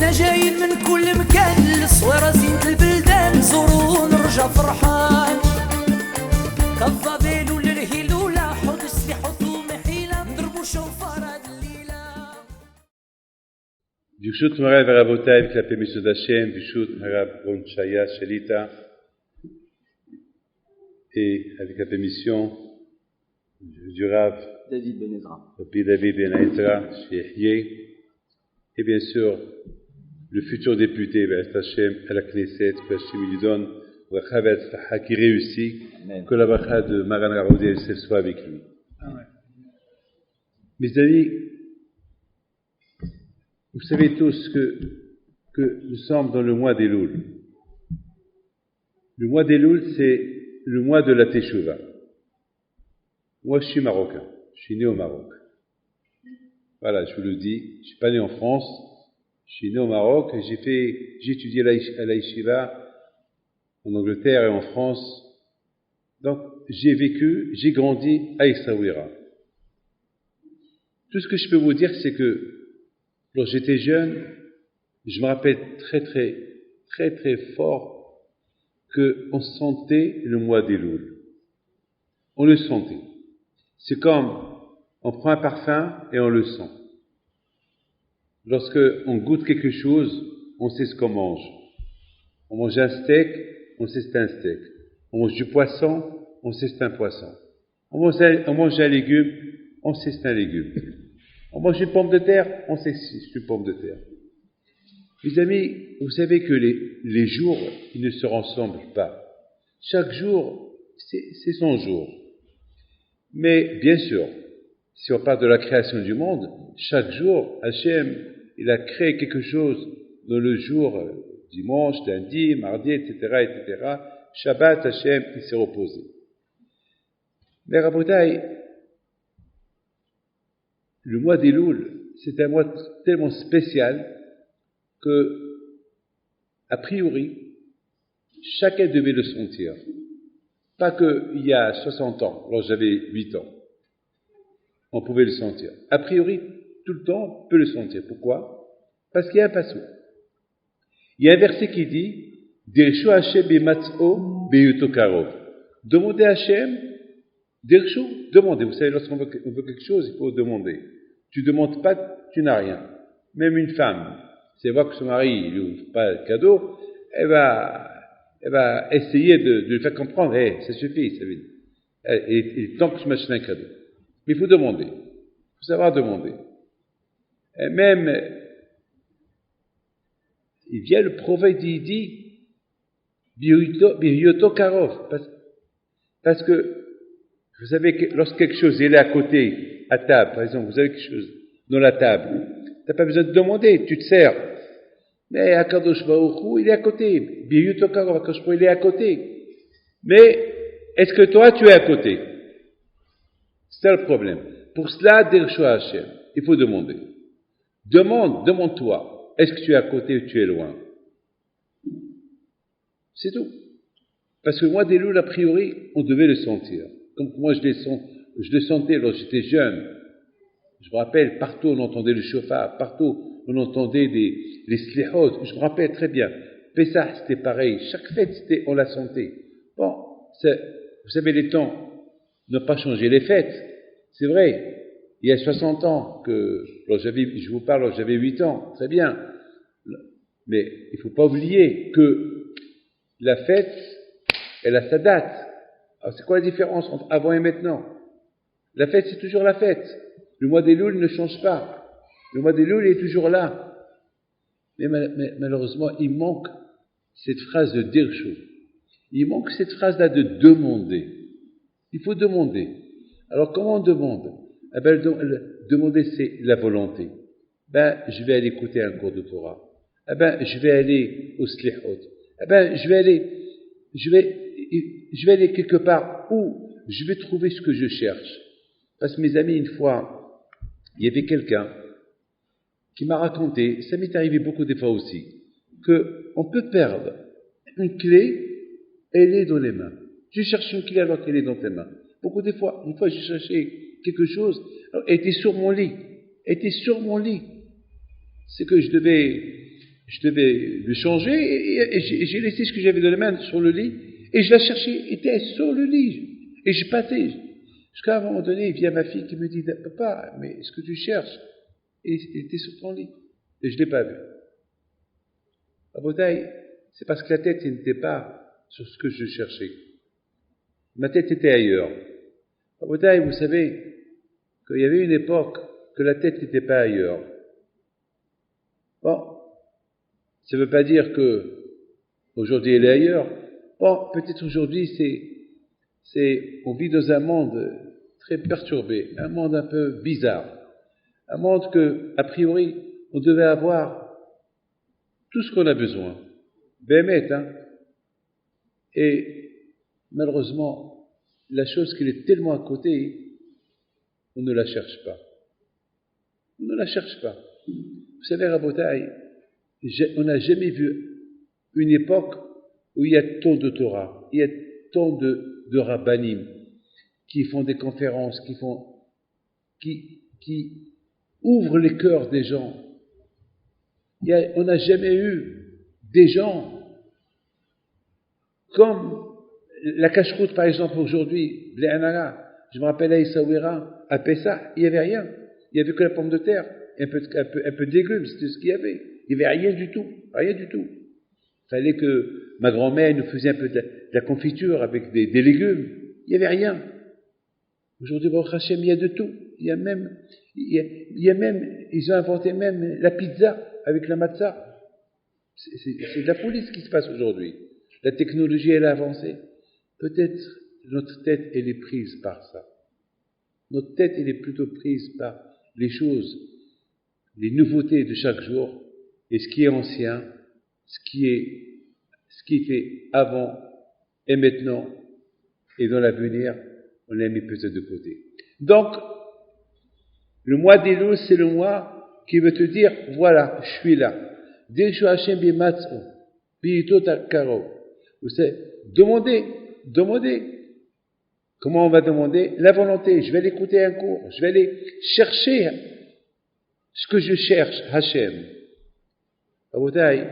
حنا جايين من كل مكان للصويرة زينة البلدان نزورو ونرجع فرحان كالظبيل وللهيلولة حوض السليح وطوم حيلة نضربو شوفار هاد الليلة. ברשות מוריי ורבותיי וכלפי מסעוד השם, ברשות הרב רון שהיה שליטה et avec la permission du Rav David Ben Ezra, Rabbi David Ben Ezra, et bien sûr le futur député Be'ez Hashem à la Knesset, que Hashem lui donne bracha ve'atzlacha qui réussit. Amen. Que la bracha de Maran Rav Yosef soit avec lui. Amen. Mes amis, vous savez tous que nous sommes dans le mois d'Elul. Le mois d'Elul, c'est le mois de la Teshuvah. Moi, je suis marocain. Je suis né au Maroc. Voilà, je vous le dis. Je suis pas né en France. Je suis né au Maroc. J'ai étudié à la Yeshiva en Angleterre et en France. Donc, j'ai grandi à Essaouira. Tout ce que je peux vous dire, c'est que lorsque j'étais jeune, je me rappelle très fort qu'on sentait le mois d'Elul. On le sentait. C'est comme on prend un parfum et on le sent. Lorsque on goûte quelque chose, on sait ce qu'on mange. On mange un steak, on sait c'est un steak. On mange du poisson, on sait c'est un poisson. On mange un légume, on sait c'est un légume. On mange une pomme de terre, on sait c'est une pomme de terre. Mes amis, vous savez que les jours, ils ne se ressemblent pas. Chaque jour, c'est son jour. Mais bien sûr, si on parle de la création du monde, chaque jour, Hachem, il a créé quelque chose dans le jour, dimanche, lundi, mardi, etc. Shabbat, Hachem, il s'est reposé. Mais Rabotai, le mois d'Elul, c'est un mois tellement spécial que, a priori, chacun devait le sentir. Pas qu'il y a 60 ans, lorsque j'avais 8 ans, on pouvait le sentir. A priori, tout le temps, on peut le sentir. Pourquoi? Parce qu'il y a un passage. Il y a un verset qui dit Dirshu Hashem bimatz'o beyuto karov. Demandez à Hashem, Dirshu, demandez. Vous savez, lorsqu'on veut quelque chose, il faut demander. Tu ne demandes pas, tu n'as rien. Même une femme, si elle voit que son mari ne lui ouvre pas le cadeau, elle va essayer de lui faire comprendre, ça suffit, ça veut dire. Et tant que je m'achète un cadeau. Mais il faut demander. Il faut savoir demander. Et même, il vient le prophète, il dit, Biryoto Karov. Parce que, vous savez que lorsque quelque chose est à côté, à table, par exemple, vous avez quelque chose dans la table, tu n'as pas besoin de demander, tu te sers. Mais Akadosh Baruch Hu, il est à côté. Biryoto Karov, Akadosh Baruch Hu, il est à côté. Mais, est-ce que toi, tu es à côté? C'est ça le problème. Pour cela, Dirshu Hashem, il faut demander. Demande-toi, est-ce que tu es à côté ou tu es loin? C'est tout. Parce que moi, d'Elul, a priori, on devait le sentir. Comme moi, je le sentais lorsque j'étais jeune. Je me rappelle, partout on entendait le chauffard, partout on entendait les slihot. Je me rappelle très bien. Pessah, c'était pareil. Chaque fête, on la sentait. Bon, vous savez, les temps n'ont pas changé les fêtes. C'est vrai. Il y a 60 ans je vous parle lorsque j'avais 8 ans. Très bien. Mais il ne faut pas oublier que la fête, elle a sa date. Alors, c'est quoi la différence entre avant et maintenant? La fête, c'est toujours la fête. Le mois d'Elul ne change pas. Le mois d'Elul est toujours là. Mais malheureusement, il manque cette phrase de Dirshu. Il manque cette phrase-là de demander. Il faut demander. Alors, comment on demande? Demander, c'est la volonté. Je vais aller écouter un cours de Torah. Je vais aller au slihot. Je vais aller quelque part où je vais trouver ce que je cherche. Parce que mes amis, une fois, il y avait quelqu'un qui m'a raconté, ça m'est arrivé beaucoup de fois aussi, qu'on peut perdre une clé, elle est dans les mains. Tu cherches une clé alors qu'elle est dans tes mains. Beaucoup de fois, une fois j'ai cherché quelque chose, elle était sur mon lit. C'est que je devais je devais le changer et j'ai laissé ce que j'avais dans les mains sur le lit et je la cherchais, il était sur le lit et je pâtais. Jusqu'à un moment donné, il vient ma fille qui me dit papa, mais ce que tu cherches, il était sur ton lit et je ne l'ai pas vu. À Boudaï, c'est parce que la tête n'était pas sur ce que je cherchais. Ma tête était ailleurs. À Boudaï, vous savez qu'il y avait une époque que la tête n'était pas ailleurs. Bon, ça ne veut pas dire que aujourd'hui elle est ailleurs. Bon, peut-être aujourd'hui on vit dans un monde très perturbé, un monde un peu bizarre, un monde que, a priori, on devait avoir tout ce qu'on a besoin. Bémet, hein. Et malheureusement, la chose qui est tellement à côté, on ne la cherche pas. On ne la cherche pas. Vous savez, Rabotaï, on n'a jamais vu une époque où il y a tant de Torah, il y a tant de rabbanim qui font des conférences, qui ouvrent les cœurs des gens. On n'a jamais eu des gens comme la cache-route, par exemple, aujourd'hui, je me rappelle à Essaouira, à Pessah, il n'y avait rien. Il n'y avait que la pomme de terre, un peu de légumes, c'était ce qu'il y avait. Il n'y avait rien du tout, rien du tout. Il fallait que ma grand-mère nous faisait un peu de la confiture avec des légumes. Il n'y avait rien. Aujourd'hui, Baruch Hashem, il y a de tout. Il y a même, ils ont inventé même la pizza avec la matzah. C'est de la folie ce qui se passe aujourd'hui. La technologie, elle a avancé. Peut-être notre tête, elle est prise par ça. Notre tête, elle est plutôt prise par les choses, les nouveautés de chaque jour, et ce qui est ancien, ce qui était avant et maintenant, et dans l'avenir, on l'a mis peut-être de côté. Donc, le mois d'Elul, c'est le mois qui veut te dire, voilà, je suis là. Vous savez, demandez. Comment on va demander? La volonté. Je vais aller écouter un cours. Je vais aller chercher ce que je cherche, Hachem. Aboudaï,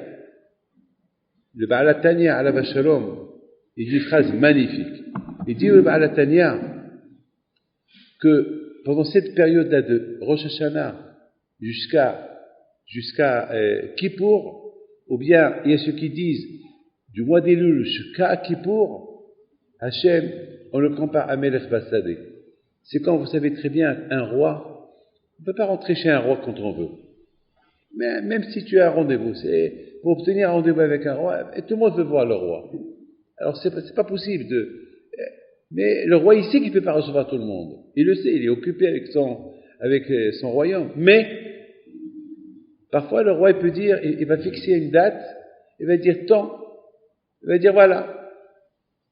le Baal HaTanya, Alav Shalom, il dit une phrase magnifique. Il dit au Baal HaTanya que pendant cette période-là de Rosh Hashanah jusqu'à Kippour, ou bien il y a ceux qui disent du mois d'Elul jusqu'à Kippour, Hachem, on le compare à Melech Basadeh. C'est quand vous savez très bien, un roi, on ne peut pas rentrer chez un roi quand on veut. Mais même si tu as un rendez-vous, c'est pour obtenir un rendez-vous avec un roi, et tout le monde veut voir le roi. Alors c'est pas possible mais le roi, il sait qu'il ne peut pas recevoir tout le monde. Il le sait, il est occupé avec son royaume. Mais, parfois, le roi, il peut dire, il va fixer une date, il va dire tant, il va dire voilà,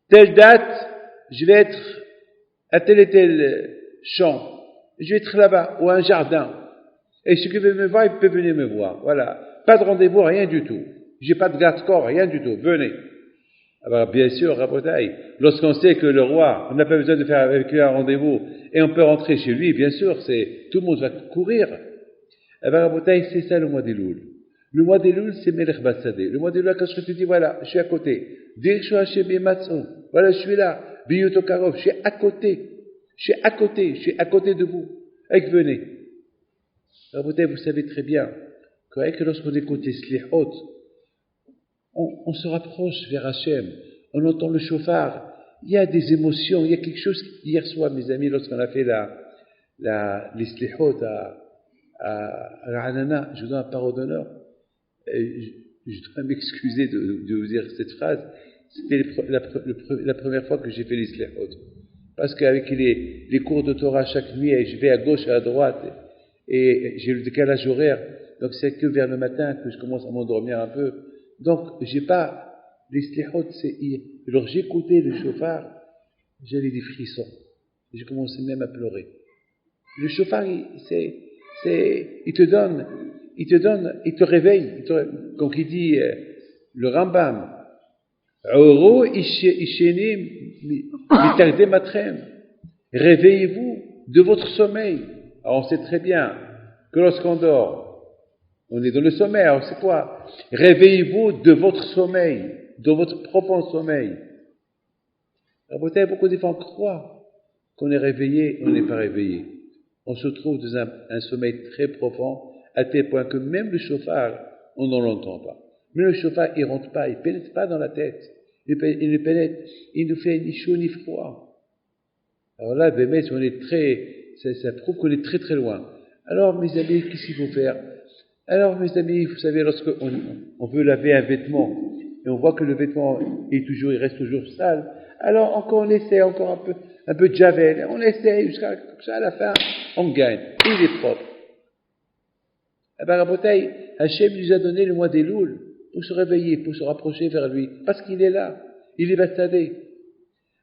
telle date, je vais être à tel et tel champ, je vais être là-bas, ou à un jardin. Et ceux qui veulent me voir, ils peuvent venir me voir. Voilà. Pas de rendez-vous, rien du tout. J'ai pas de garde-corps, rien du tout. Venez. Alors, bien sûr, Rabotaï, lorsqu'on sait que le roi, on n'a pas besoin de faire avec lui un rendez-vous, et on peut rentrer chez lui, bien sûr, tout le monde va courir. Alors, Rabotaï, c'est ça le mois d'Elul. Le mois d'Elul, c'est Melech Basadeh. Le mois d'Elul, quand je te dis, voilà, je suis à côté. Voilà, je suis là. Biyotokarov, je suis à côté. Je suis à côté de vous. Avec venez. Rabotaï, vous savez très bien que lorsqu'on écoute les Slihot, on se rapproche vers Hachem, on entend le chauffard, il y a des émotions, il y a quelque chose. Hier soir, mes amis, lorsqu'on a fait les Slihot à Ra'anana, je vous donne un parole d'honneur, je dois m'excuser de vous dire cette phrase, c'était la première fois que j'ai fait les Slihot. Parce qu'avec les cours de Torah chaque nuit, je vais à gauche et à droite, et j'ai le décalage horaire, donc c'est que vers le matin que je commence à m'endormir un peu. Donc, j'ai pas, les slihot, alors j'écoutais le chauffard, j'avais des frissons. J'ai commencé même à pleurer. Le chauffard, il te réveille. Quand il dit, le Rambam, réveillez-vous de votre sommeil. Alors, on sait très bien que lorsqu'on dort, On est dans le sommeil, alors c'est quoi? Réveillez-vous de votre sommeil, de votre profond sommeil. Alors peut-être beaucoup de fois on croit qu'on est réveillé, on n'est pas réveillé. On se trouve dans un sommeil très profond, à tel point que même le chauffard, on n'en l'entend pas. Même le chauffard, il rentre pas, il pénètre pas dans la tête. Il ne pénètre, il ne fait ni chaud ni froid. Alors là, on est ça prouve qu'on est très très loin. Alors mes amis, qu'est-ce qu'il faut faire? Alors mes amis, vous savez, lorsque on veut laver un vêtement, et on voit que le vêtement il reste toujours sale, alors encore on essaie encore un peu de javel, on essaie jusqu'à à la fin, on gagne, il est propre. Eh bien, Rabotai, Hachem nous a donné le mois des Louls pour se réveiller, pour se rapprocher vers lui, parce qu'il est là, il est bastadé.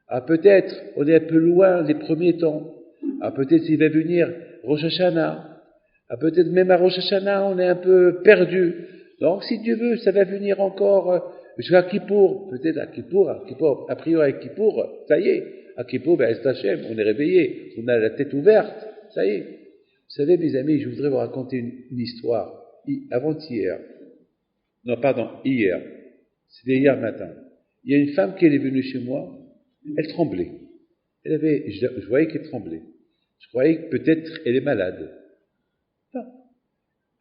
Ah, peut-être, on est un peu loin des premiers temps. Ah, peut-être s'il va venir Rosh Hashanah. Ah, peut-être même à Rosh Hashanah, on est un peu perdu. Donc, si Dieu veut, ça va venir encore jusqu'à Kippour. Peut-être à Kippour, a priori à Kippour, ça y est. À Kippour, ben, c'est Hachem, on est réveillé, on a la tête ouverte, ça y est. Vous savez, mes amis, je voudrais vous raconter une histoire. Avant-hier. Non, pardon, hier. C'était hier matin. Il y a une femme qui est venue chez moi, elle tremblait. Je voyais qu'elle tremblait. Je croyais que peut-être elle est malade. Non.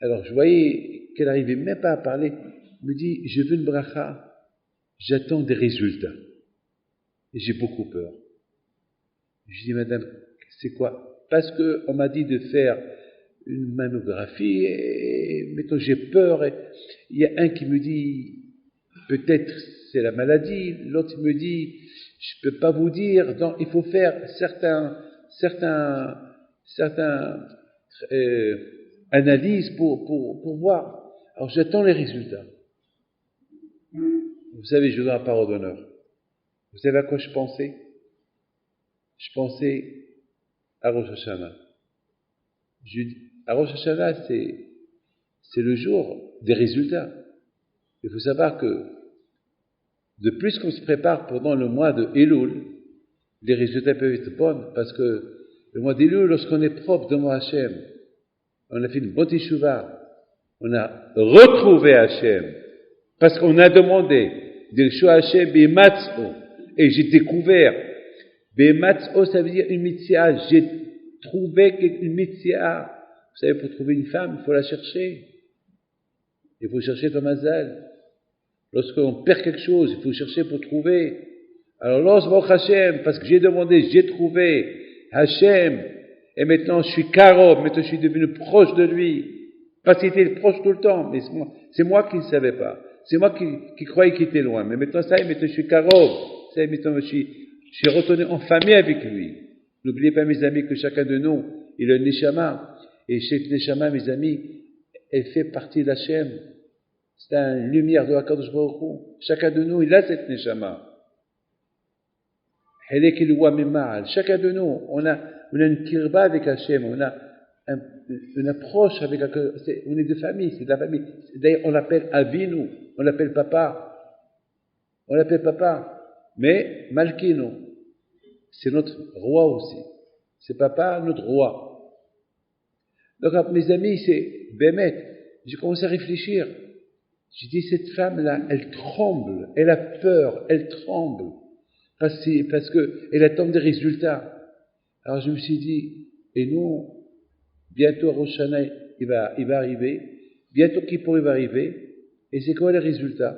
Alors je voyais qu'elle n'arrivait même pas à parler. Elle me dit, je veux une bracha, j'attends des résultats. Et j'ai beaucoup peur. Je dis, madame, c'est quoi? Parce qu'on m'a dit de faire une mammographie et mettons, j'ai peur. Et il y a un qui me dit, peut-être c'est la maladie. L'autre me dit, je peux pas vous dire. Donc, il faut faire certains analyses pour voir. Alors, j'attends les résultats. Vous savez, je donne la parole d'honneur. Vous savez à quoi je pensais? Je pensais à Rosh Hashanah. À Rosh Hashanah, c'est le jour des résultats. Il faut savoir que de plus qu'on se prépare pendant le mois de Elul, les résultats peuvent être bons, parce que le mois d'Elul, lorsqu'on est propre devant Hachem, on a fait une bonne teshuva, on a retrouvé Hachem, parce qu'on a demandé, Dirshu Hachem Bematzo, et j'ai découvert, Bematzo, ça veut dire une mitzvah, j'ai trouvé une mitzvah. Vous savez, pour trouver une femme, il faut la chercher. Il faut chercher ton mazal. Lorsqu'on perd quelque chose, il faut chercher pour trouver. Alors, lorsque Hachem, parce que j'ai demandé, j'ai trouvé Hachem, et maintenant je suis Karob, maintenant je suis devenu proche de lui, parce qu'il était proche tout le temps, mais c'est moi qui ne savais pas. C'est moi qui croyais qu'il était loin. Mais maintenant, ça y est, maintenant je suis Karob. Ça y est, maintenant je suis retourné en famille avec lui. N'oubliez pas, mes amis, que chacun de nous, il a une Neshama. Et cette Neshama, mes amis, elle fait partie d'Hachem. C'est une lumière de la Kadosh Baruch Hu. Chacun de nous, il a cette Neshama. Chacun de nous, on a une kirba avec Hachem, on a une approche avec on est de famille, c'est de la famille. D'ailleurs, on l'appelle Avinu, on l'appelle papa. Mais Malkino, c'est notre roi aussi. C'est papa, notre roi. Donc, mes amis, c'est Bémet. J'ai commencé à réfléchir. J'ai dit, cette femme-là, elle tremble, elle a peur, elle tremble. Parce que elle attend des résultats. Alors, je me suis dit, et nous, bientôt Rosh Hashanah, il va arriver. Bientôt Kippour, il va arriver. Et c'est quoi les résultats?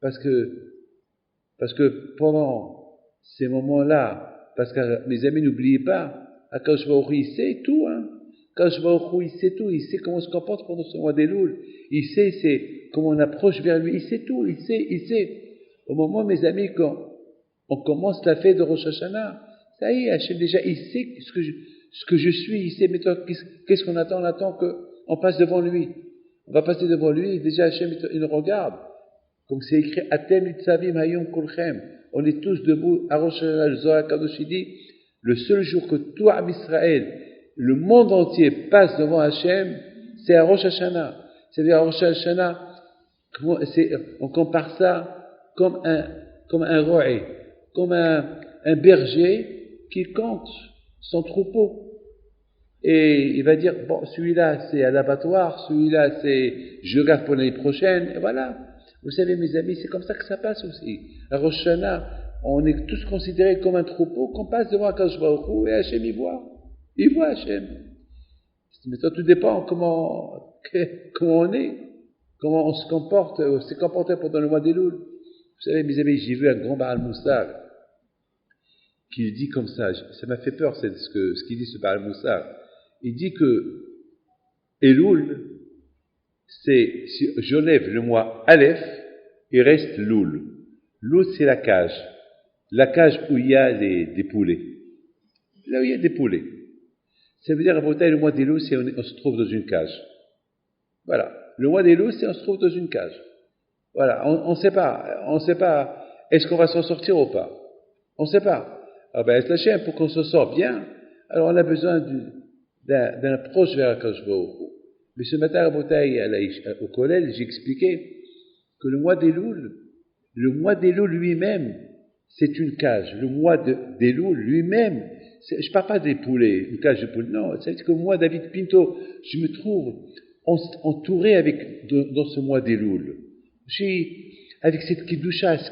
Parce que pendant ces moments-là, parce que mes amis, n'oubliez pas, Akadosh Baruch Hu, il sait tout, hein. Akadosh Baruch Hu, il sait comment on se comporte pendant ce mois d'Elul. Il sait comment on approche vers lui. Il sait tout, il sait. Au moment, mes amis, quand on commence la fête de Rosh Hashanah, ça y est, Hachem déjà, il sait ce que je suis, il sait, mais toi, qu'est-ce qu'on attend? On attend qu'on passe devant lui. On va passer devant lui, et déjà Hachem, il nous regarde. Comme c'est écrit, Atem Nitzavim Hayom Kulchem. On est tous debout à Rosh Hashanah. Le Zohar Kadosh dit, le seul jour que toi, à Israël, le monde entier passe devant Hachem, c'est à Rosh Hashanah. C'est-à-dire à Rosh Hashanah, on compare ça comme un roé, comme un berger qui compte son troupeau. Et il va dire, bon, celui-là c'est à l'abattoir, celui-là c'est je le garde pour l'année prochaine, et voilà. Vous savez mes amis, c'est comme ça que ça passe aussi. À Rosh Hashanah, on est tous considérés comme un troupeau qu'on passe devant Akadosh Baruch Hu et Hachem il voit. Il voit Hachem. Mais ça tout dépend comment on est, comment on se comporte, s'est comporté pendant le mois d'Elul. Vous savez mes amis, j'ai vu un grand Baal Moussar qui dit comme ça m'a fait peur ce qu'il dit ce Baal Moussar. Il dit que Elul, c'est, si j'enlève le mois Aleph, il reste Loul. Loul, c'est la cage où il y a des poulets. Là où il y a des poulets. Ça veut dire, à Bretagne, le mois d'Elul, c'est on se trouve dans une cage. Voilà. Le mois d'Elul, c'est on se trouve dans une cage. Voilà. On ne sait pas, est-ce qu'on va s'en sortir ou pas? On ne sait pas. Alors, ben, la chaîne, pour qu'on se sorte bien, alors on a besoin d'un approche vers Akadosh Baruch Hu. Mais ce matin à Bretagne, au collège, j'ai expliqué que le mois d'Elul lui-même, c'est une cage. Le mois d'Elul lui-même, je ne parle pas des poulets, une cage de poules, non. C'est que moi, David Pinto, je me trouve entouré dans ce mois d'Elul. Avec cette Kidusha, ce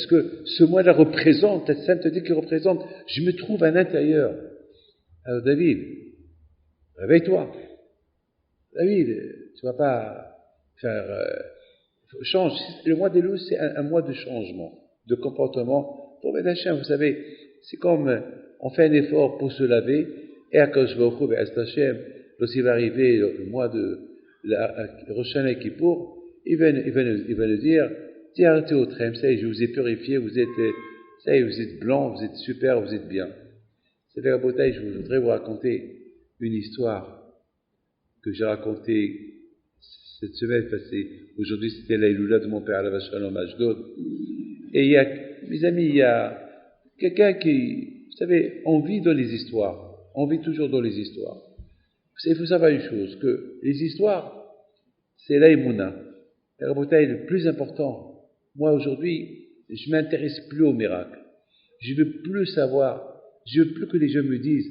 que ce mois-là représente, la sainteté qu'il représente, je me trouve à l'intérieur. Alors David, réveille-toi. David, tu ne vas pas faire... change. Le mois d'Elul, c'est un mois de changement, de comportement. Pour Beth Hashem, vous savez, c'est comme on fait un effort pour se laver, et à Akadosh Baruch Hu, Beth Hashem, lorsqu'il va arriver le mois de Rosh Hashanah et Kippour, il va nous dire, tiens, arrêtez au trême, ça y est, je vous ai purifié, vous êtes blanc, vous êtes super, vous êtes bien. C'est vers la bouteille, je voudrais vous raconter une histoire que j'ai racontée cette semaine passée. Aujourd'hui, c'était la Iloula de mon père à la Shalom Ashdod. Et mes amis, il y a quelqu'un qui, vous savez, on vit dans les histoires. On vit toujours dans les histoires. Il faut savoir une chose, que les histoires, c'est l'aïmouna. La bouteille, le plus important. Moi, aujourd'hui, je m'intéresse plus aux miracles. Je veux plus savoir. Je veux plus que les gens me disent,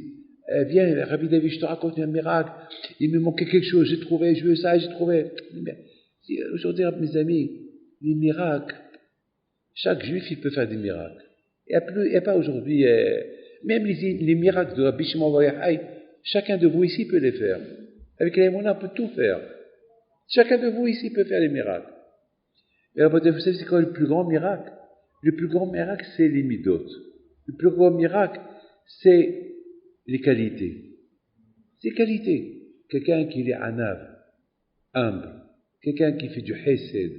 viens, Rabbi David, je te raconte un miracle. Il me manquait quelque chose, j'ai trouvé, je veux ça, j'ai trouvé. Aujourd'hui, mes amis, les miracles, chaque juif, il peut faire des miracles. Il n'y a pas aujourd'hui, même les miracles de Rabbi Shimon Bar Yochai, chacun de vous ici peut les faire. Avec l'aïmouna, on peut tout faire. Chacun de vous ici peut faire les miracles. Et alors, vous savez, c'est quoi le plus grand miracle? Le plus grand miracle, c'est les midot. Le plus grand miracle, c'est les qualités. C'est les qualités. Quelqu'un qui est anav, humble. Quelqu'un qui fait du hesed.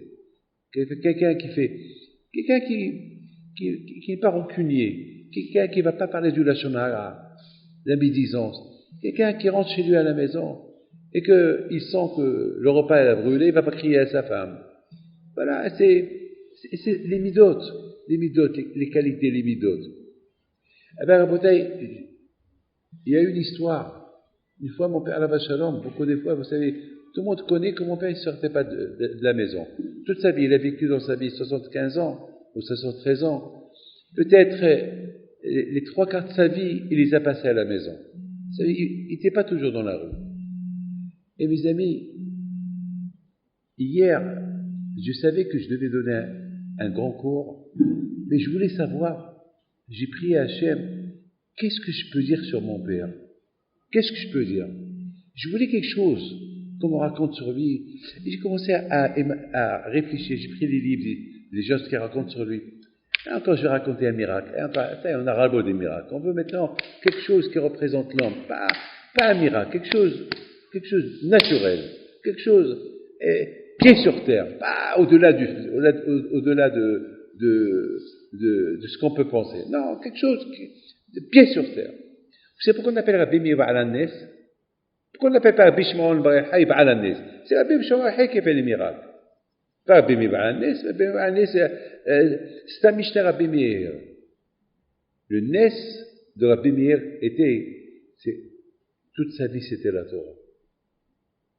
Quelqu'un qui n'est pas rancunier. Quelqu'un qui ne va pas parler du lashon hara, la médisance. Quelqu'un qui rentre chez lui à la maison et qu'il sent que le repas est brûlé, il ne va pas crier à sa femme. Voilà, c'est les midot, les qualités, les midot. Eh bien, Rabotai, il y a une histoire. Une fois, mon père, Alav Shalom, beaucoup de fois, vous savez, tout le monde connaît que mon père ne sortait pas de la maison. Toute sa vie, il a vécu dans sa vie 75 ans ou 73 ans. Peut-être les 3/4 de sa vie, il les a passés à la maison. Il n'était pas toujours dans la rue. Et mes amis, hier, je savais que je devais donner un grand cours, mais je voulais savoir, j'ai prié à Hachem, qu'est-ce que je peux dire sur mon père? Qu'est-ce que je peux dire? Je voulais quelque chose qu'on me raconte sur lui. Et j'ai commencé à réfléchir, j'ai pris les livres, les gens qui racontent sur lui. Et encore, je vais raconter un miracle. On a ras-le-bol des miracles. On veut maintenant quelque chose qui représente l'homme, pas un miracle, quelque chose de naturel, quelque chose pied sur terre, pas au-delà de ce qu'on peut penser. Non, quelque chose de pied sur terre. Vous savez pourquoi on appelle Rabbi Meir Baal HaNes? Pourquoi on n'appelle pas Rabbi Shimon Bar Yochai Baal HaNes? C'est Rabbi Shimon Bar Yochai qui fait les miracles. Pas Rabbi Meir Baal HaNes, Rabbi Meir Baal HaNes, c'est un Mishnah Rabbi Meir. Le Nes de Rabbi Meir toute sa vie c'était la Torah.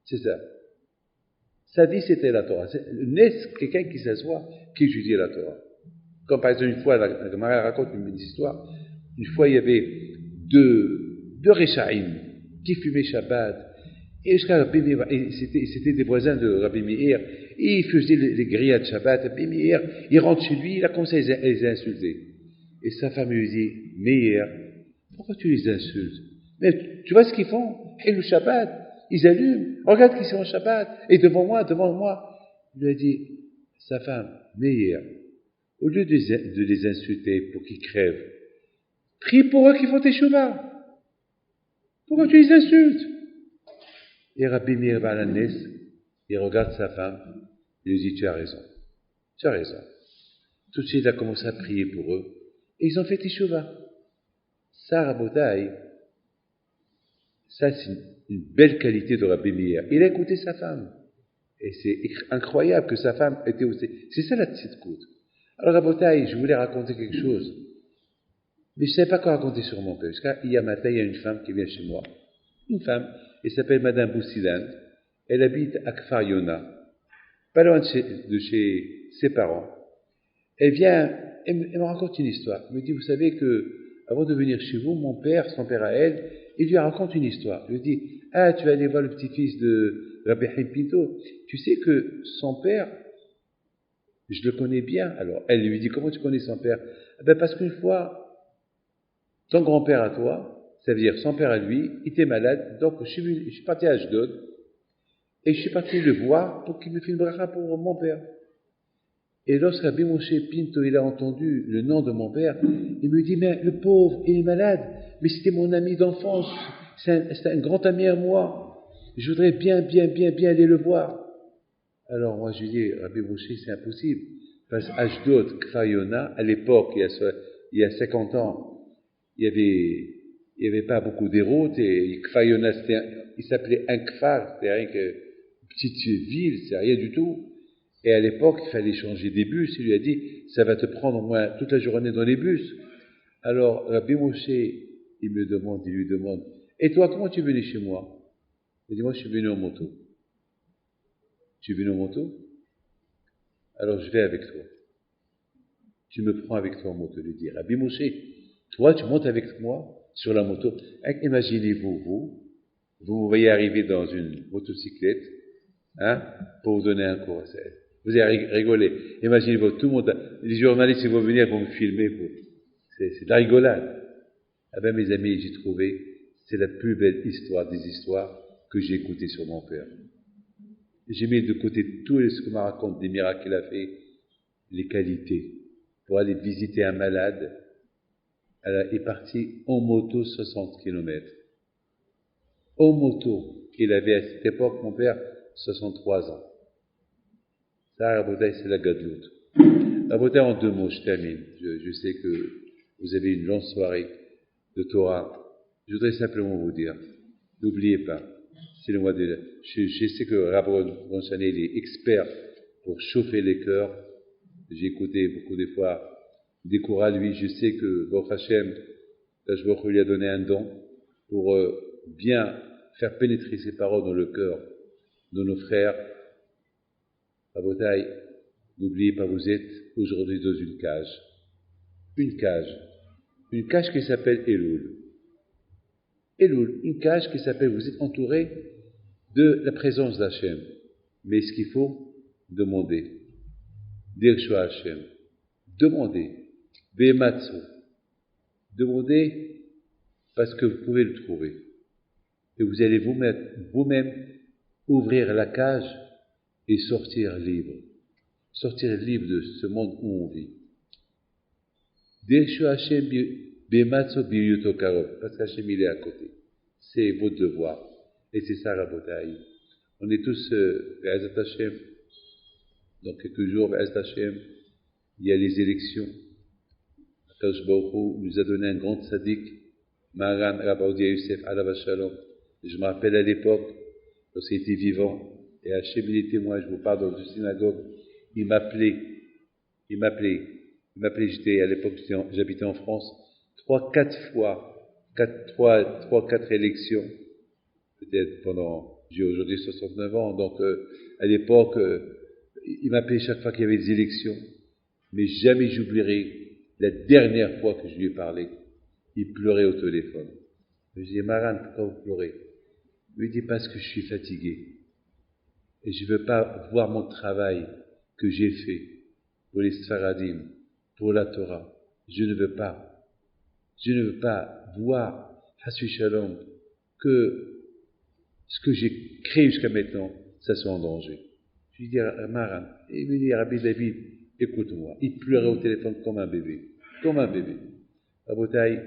C'est ça. Sa vie c'était la Torah. Le Nes, quelqu'un qui s'assoit, qui étudie la Torah. Comme par exemple une fois, la Gemara raconte une histoire, une fois il y avait deux de Rechaim, qui fumaient Shabbat. Et jusqu'à Rabbi Meir, et c'était des voisins de Rabbi Meir, et ils faisaient les grillades de Shabbat. Rabbi Meir, il rentre chez lui, il a commencé à les insulter. Et sa femme lui dit, Meir, pourquoi tu les insultes? Mais tu vois ce qu'ils font? Et le Shabbat, ils allument, regarde qu'ils sont au Shabbat, et devant moi. Il lui a dit, sa femme, Meir, au lieu de les insulter pour qu'ils crèvent, prie pour eux qui font teshuva. Pourquoi tu les insultes? Et Rabbi Meir Balanes, il regarde sa femme, il lui dit, tu as raison. Tout de suite, il a commencé à prier pour eux, et ils ont fait teshuva. Ça, Rabotai, ça c'est une belle qualité de Rabbi Meir. Il a écouté sa femme. Et c'est incroyable que sa femme était aussi. C'est ça la tzidkout. Alors, Rabotai, je voulais raconter quelque chose. Mais je ne savais pas quoi raconter sur mon père. Jusqu'à hier matin, il y a une femme qui vient chez moi. Une femme, elle s'appelle Madame Boussidan. Elle habite à Kfar Yona, pas loin de chez ses parents. Elle vient, elle me raconte une histoire. Elle me dit, vous savez que, avant de venir chez vous, mon père, son père à elle, il lui raconte une histoire. Il lui dit, ah, tu vas aller voir le petit-fils de Rabbi Chaim Pinto. Tu sais que son père, je le connais bien. Alors, elle lui dit, comment tu connais son père? Ben, parce qu'une fois, ton grand-père à toi, ça veut dire son père à lui, il était malade, donc je suis parti à Ashdod, et je suis parti le voir pour qu'il me fasse une bracha pour mon père. Et lorsque Rabbi Moshe Pinto, il a entendu le nom de mon père, il me dit, mais le pauvre, il est malade, mais c'était mon ami d'enfance, c'est un grand ami à moi, je voudrais bien aller le voir. Alors moi je lui dis, Rabbi Moshe, c'est impossible, parce qu'Ashdod, Kfar Yona, à l'époque, il y a 50 ans, il y avait pas beaucoup de routes, et Kfar Yona, il s'appelait un Kfar, c'était rien que une petite ville, c'est rien du tout. Et à l'époque, il fallait changer des bus. Il lui a dit, ça va te prendre au moins toute la journée dans les bus. Alors, Rabbi Moshe, il lui demande, et toi, comment tu es venu chez moi? Il dit, moi, je suis venu en moto. Tu es venu en moto? Alors, je vais avec toi. Tu me prends avec toi en moto. Il lui dit, Rabbi Moshe, toi, tu montes avec moi sur la moto. Imaginez-vous, vous voyez arriver dans une motocyclette, pour vous donner un cours. Vous allez rigoler. Imaginez-vous, tout le monde, les journalistes, ils vont venir, vont me filmer. C'est de la rigolade. Ah ben, mes amis, j'ai trouvé, c'est la plus belle histoire des histoires que j'ai écoutées sur mon père. J'ai mis de côté tout ce qu'on me raconte des miracles qu'il a fait, les qualités. Pour aller visiter un malade, elle est partie en moto 60 km. En moto. Il avait à cette époque, mon père, 63 ans. Ça, Rabotai, c'est la gadloute. Rabotai, en 2 mots, je termine. Je sais que vous avez une longue soirée de Torah. Je voudrais simplement vous dire, n'oubliez pas, c'est le mois de... Je sais que Rabbi Gonchane, il est expert pour chauffer les cœurs. J'ai écouté beaucoup de fois des cours à lui. Je sais que Baruch Hashem, je lui a donné un don pour bien faire pénétrer ses paroles dans le cœur de nos frères. Rabotai, n'oubliez pas, vous êtes aujourd'hui dans une cage. Une cage qui s'appelle Elul. Elul, une cage qui s'appelle, vous êtes entouré de la présence d'Hachem. Mais ce qu'il faut, demander. Dire Shua Hachem. Demandez. Bematsu. Demandez parce que vous pouvez le trouver. Et vous allez vous-même ouvrir la cage et sortir libre. Sortir libre de ce monde où on vit. Dire Shua Hachem Bematsu Biryuto Karov. Parce qu'Hachem il est à côté. C'est votre devoir. Et c'est ça, Rabotai. On est tous Be'ezat Hachem. Dans quelques jours, Be'ezat Hachem, il y a les élections. Akadosh Baruch Hu nous a donné un grand tzaddik, Maharan Rabbi Odia Yosef Alav Shalom. Je me rappelle à l'époque, lorsqu'il était vivant, et Hachem il était témoin, je vous parle dans une synagogue, il m'appelait, à l'époque, j'habitais en France, 3-4 fois, 3-4 élections, peut-être j'ai aujourd'hui 69 ans, donc à l'époque, il m'appelait chaque fois qu'il y avait des élections, mais jamais j'oublierai la dernière fois que je lui ai parlé, il pleurait au téléphone. Je dis, Maran, pourquoi vous pleurez? Il lui dit, parce que je suis fatigué. Et je ne veux pas voir mon travail que j'ai fait pour les Sfaradim, pour la Torah. Je ne veux pas. Je ne veux pas voir, Hassu Shalom, que ce que j'ai créé jusqu'à maintenant, ça soit en danger. Je lui dis, Maran, et il me dit, Rabbi David, écoute-moi. Il pleurait au téléphone comme un bébé. Comme un bébé. Rabotaï,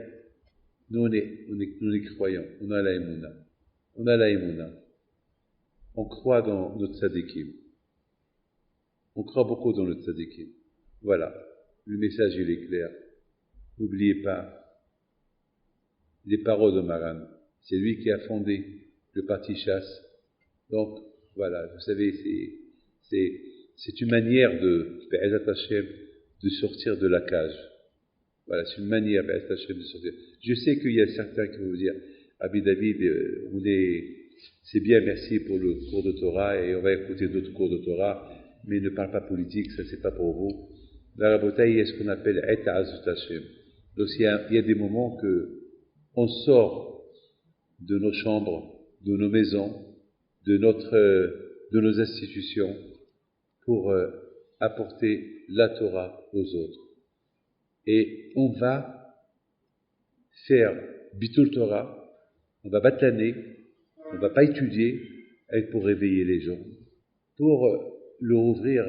nous on est croyants. On a la Emouna. On a la Emouna. On croit dans notre tzadikim. On croit beaucoup dans notre tzadikim. Voilà. Le message, il est clair. N'oubliez pas les paroles de Maran. C'est lui qui a fondé le parti Chasse. Donc, voilà. Vous savez, c'est une manière Be'ezat Hashem, de sortir de la cage. Voilà, c'est une manière Be'ezat Hashem de sortir. Je sais qu'il y a certains qui vont vous dire, Rabbi David, c'est bien, merci pour le cours de Torah, et on va écouter d'autres cours de Torah, mais ne parle pas politique, ça c'est pas pour vous. La rabotaï est ce qu'on appelle Et Azut Hashem. Donc il y a des moments que on sort de nos chambres, de nos maisons, de nos institutions, pour apporter la Torah aux autres. Et on va faire Bitul Torah, on va bataner, on ne va pas étudier pour réveiller les gens, pour leur ouvrir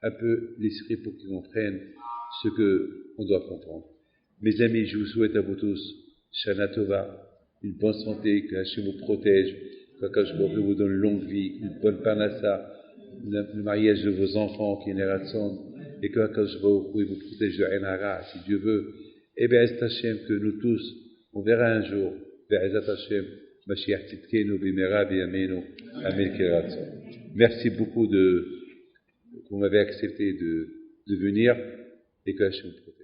un peu l'esprit pour qu'ils comprennent ce qu'on doit comprendre. Mes amis, je vous souhaite à vous tous Shana Tova, une bonne santé, que Hachem vous protège, que Hachem vous donne une longue vie, une bonne parnassa, le mariage de vos enfants qui est une ratson, et que Hachem vous protège de Enhara, si Dieu veut. Et bien, c'est Hachem que nous tous, on verra un jour, Be'ezat Hashem, Mashiach Tzidkenu b'mera b'yameinu, Amen Keratson. Merci beaucoup que vous m'avez accepté de venir, et que Hachem vous protège.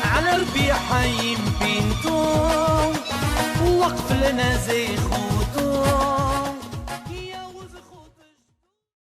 على ربيع حيم بنتو وقف لنا زي خو